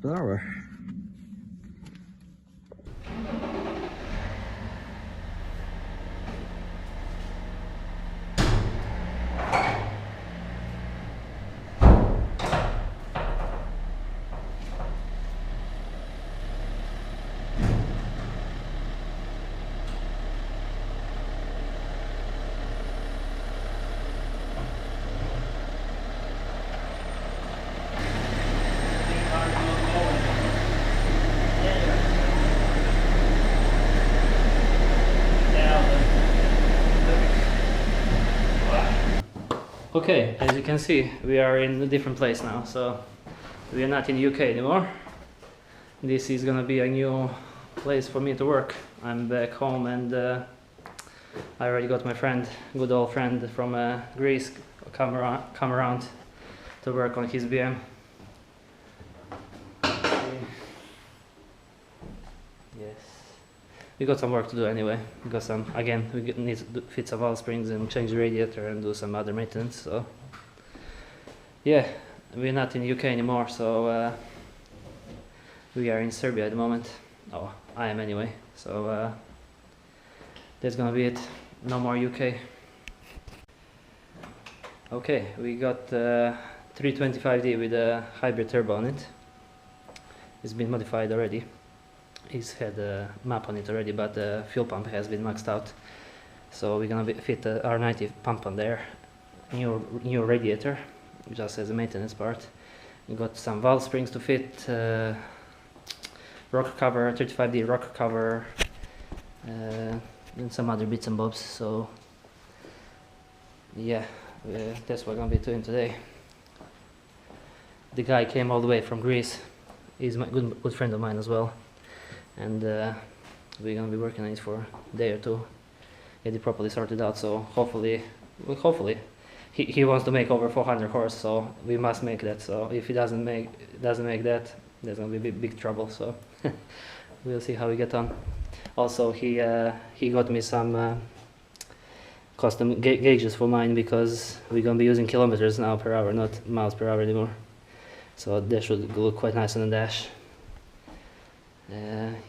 per hour. Okay, as you can see, we are in a different place now, so we are not in the UK anymore. This is gonna be a new place for me to work. I'm back home, and I already got my friend, good old friend from Greece, come around to work on his BM. Yes, we got some work to do anyway, because again we need to fit some valve springs and change the radiator and do some other maintenance. So yeah, we're not in the UK anymore, so we are in Serbia at the moment. Oh, I am anyway. So that's gonna be it. No more UK. Okay, we got 325D with a hybrid turbo on it. It's been modified already. It's had a map on it already, but the fuel pump has been maxed out. So we're gonna fit the R90 pump on there. New radiator, just as a maintenance part. We got some valve springs to fit, rocker cover, 35D rocker cover, and some other bits and bobs. So yeah, that's what we're gonna be doing today. The guy came all the way from Greece. He's a good friend of mine as well. And we're gonna be working on it for a day or two, get it properly sorted out. So hopefully, he wants to make over 400 horse, so we must make that. So if he doesn't make that, there's gonna be big trouble. So we'll see how we get on. Also, he got me some custom gauges for mine, because we're gonna be using kilometers now per hour, not miles per hour anymore. So that should look quite nice on the dash.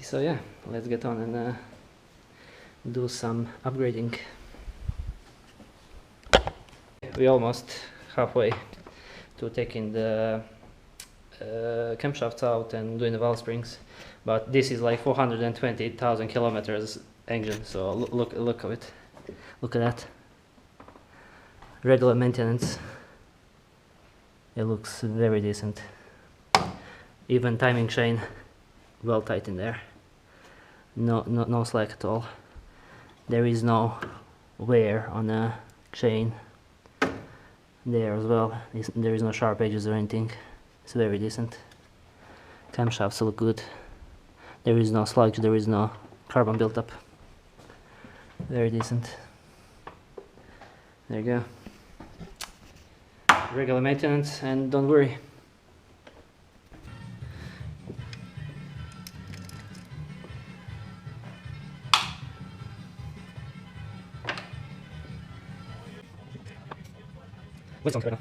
So yeah, let's get on and do some upgrading. We're almost halfway to taking the camshafts out and doing the valve springs, but this is like 420,000 kilometers engine. So look at it. Look at that. Regular maintenance. It looks very decent. Even timing chain well tight in there. No slack at all. There is no wear on the chain there as well. There is no sharp edges or anything. It's very decent. Camshafts look good. There is no sludge, there is no carbon buildup. Very decent. There you go. Regular maintenance, and don't worry. What's on right now?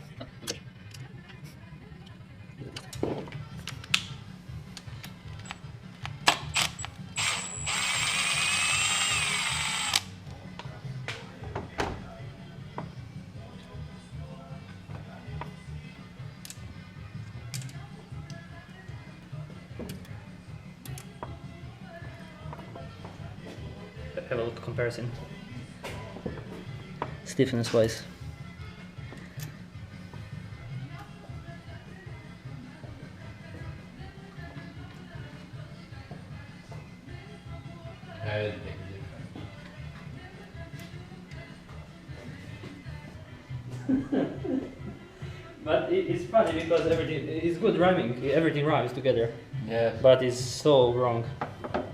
Have a look comparison. Stiffness wise. But it's funny because everything is good rhyming, everything rhymes together. Yeah. But it's so wrong. Funny.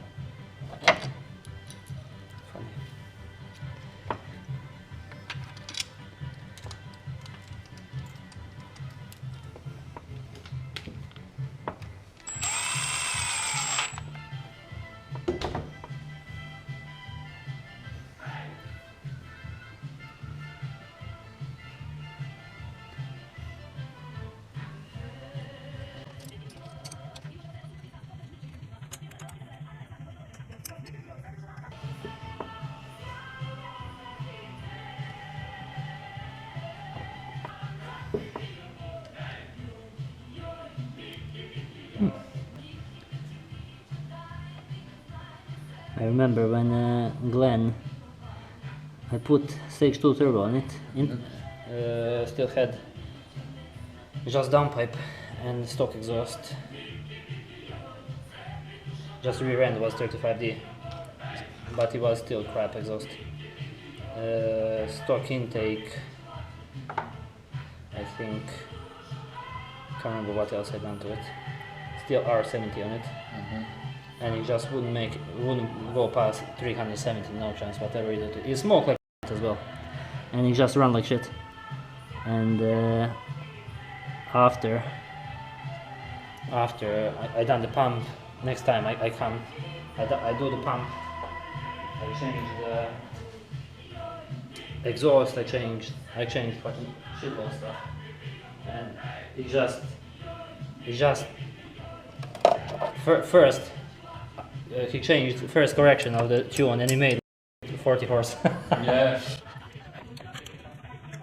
I remember when Glenn, I put stage 2 turbo on it, still had just downpipe and stock exhaust. Just rear end was 35D, but it was still crap exhaust. Stock intake, I think, can't remember what else I done to it. Still R70 on it, and it just wouldn't go past 370, no chance. Whatever you do, it smoked like as well, and it just run like shit. And after I done the pump, next time I come, I do the pump. I change the exhaust. I changed fucking shitload of stuff, and it just first he changed the first correction of the tune, and he made 40 horse. Yeah.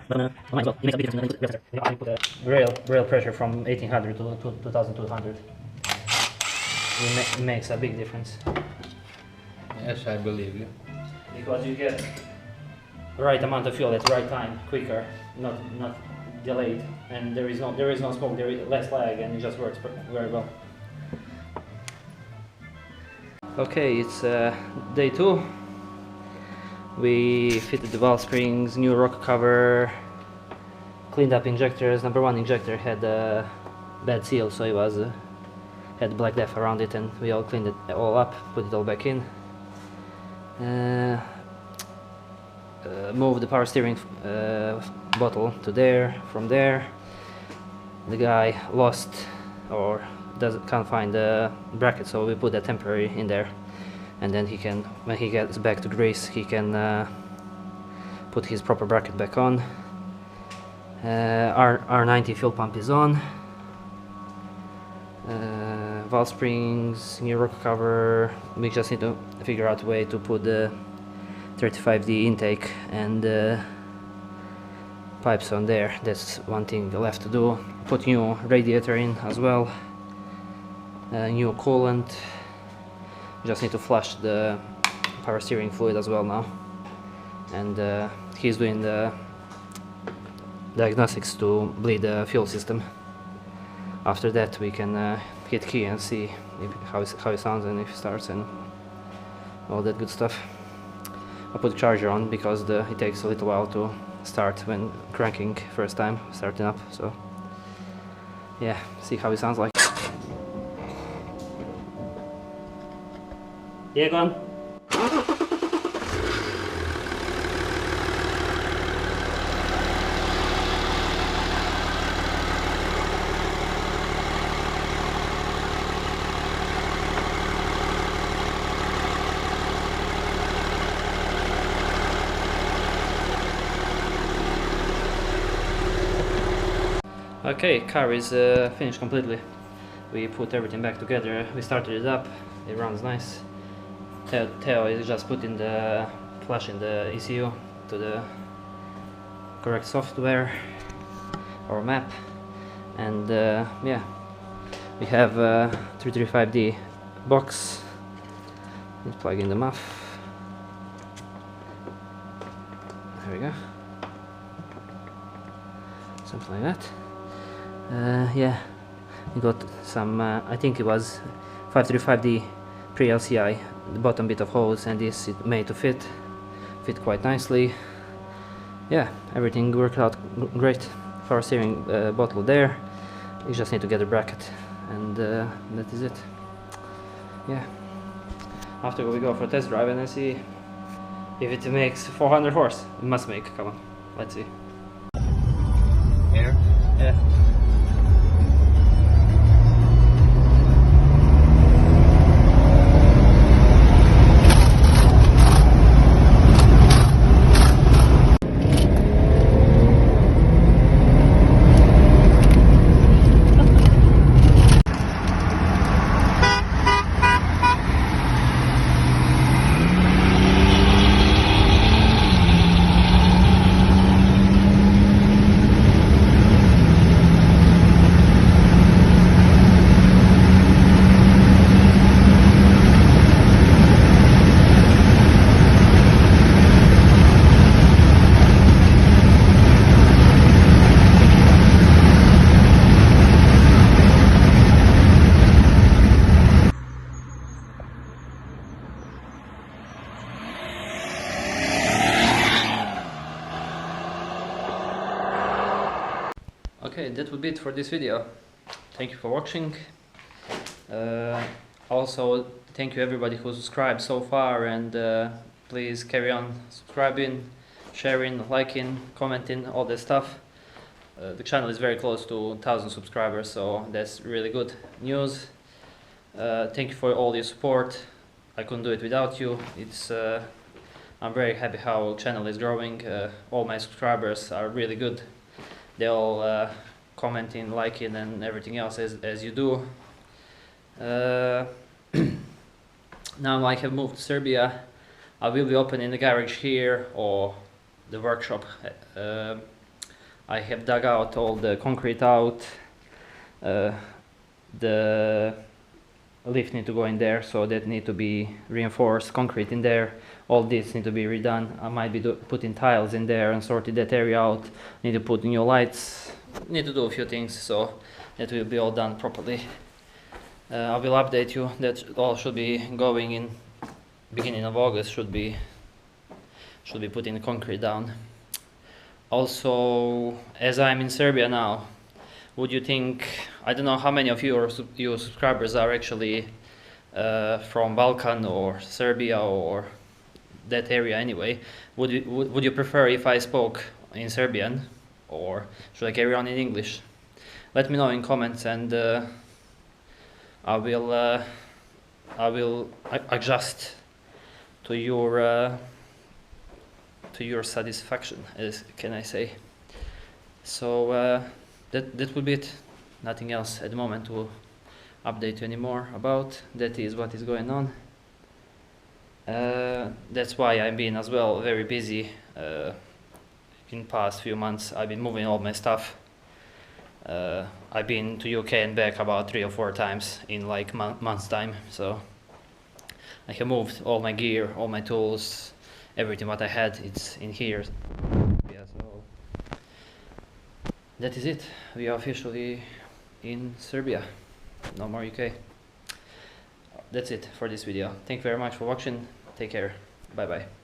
But might as well, it makes a big difference. I put a rail pressure from 1800 to 2200. It makes a big difference. Yes, I believe you. Because you get the right amount of fuel at the right time, quicker, not delayed, and there is no smoke, there is less lag, and it just works very well. Okay, it's day 2. We fitted the valve springs, new rocker cover, cleaned up injectors. Number 1 injector had a bad seal, so it was had black depth around it, and we all cleaned it all up, put it all back in. Moved the power steering bottle to there. From there, the guy lost or can't find the bracket, so we put a temporary in there, and then he can, when he gets back to Greece, he can put his proper bracket back on. R90 fuel pump is on. Valve springs, new rocker cover. We just need to figure out a way to put the 35D intake and pipes on there. That's one thing left to do. Put new radiator in as well. New coolant. Just need to flush the power steering fluid as well now. And he's doing the diagnostics to bleed the fuel system. After that we can hit key and see how it sounds and if it starts and all that good stuff. I put the charger on because it takes a little while to start when cranking first time, starting up, so yeah, see how it sounds like. Yeah, go on. Okay, car is finished completely. We put everything back together, we started it up, it runs nice. Theo is just putting the flash in the ECU to the correct software or map, and yeah, we have a 335D box. Let's plug in the muff. There we go. Something like that. Yeah, we got some, I think it was 535D pre-LCI, the bottom bit of hose, and this is made to fit quite nicely. Yeah, everything worked out great. Power steering bottle there, you just need to get a bracket, and that is it. Yeah, after we go for a test drive and I see if it makes 400 horse. It must make, come on, let's see. Here? Yeah. Okay, that would be it for this video. Thank you for watching. Also, thank you everybody who subscribed so far, and please carry on subscribing, sharing, liking, commenting, all that stuff. The channel is very close to 1,000 subscribers, so that's really good news. Thank you for all your support. I couldn't do it without you. I'm very happy how channel is growing. All my subscribers are really good. They all commenting, liking, and everything else as you do. Now I have moved to Serbia. I will be opening the garage here or the workshop. I have dug out all the concrete out. The lift need to go in there, so that need to be reinforced, concrete in there. All this need to be redone. I might be putting tiles in there and sorting that area out. Need to put new lights. Need to do a few things, so that will be all done properly. I will update you. That all should be going in beginning of August. Should be putting the concrete down. Also, as I'm in Serbia now, would you think, I don't know how many of your subscribers are actually from Balkan or Serbia or that area anyway. Would you prefer if I spoke in Serbian, or should I carry on in English? Let me know in comments, and I will adjust to your satisfaction, as can I say. So that would be it. Nothing else at the moment to update you anymore about. That is what is going on. That's why I've been as well very busy. In past few months I've been moving all my stuff. I've been to UK and back about 3 or 4 times in like month's time, so I have moved all my gear, all my tools, everything what I had, it's in here. Yeah, so that is it. We are officially in Serbia, no more UK. That's it for this video. Thank you very much for watching. Take care. Bye bye.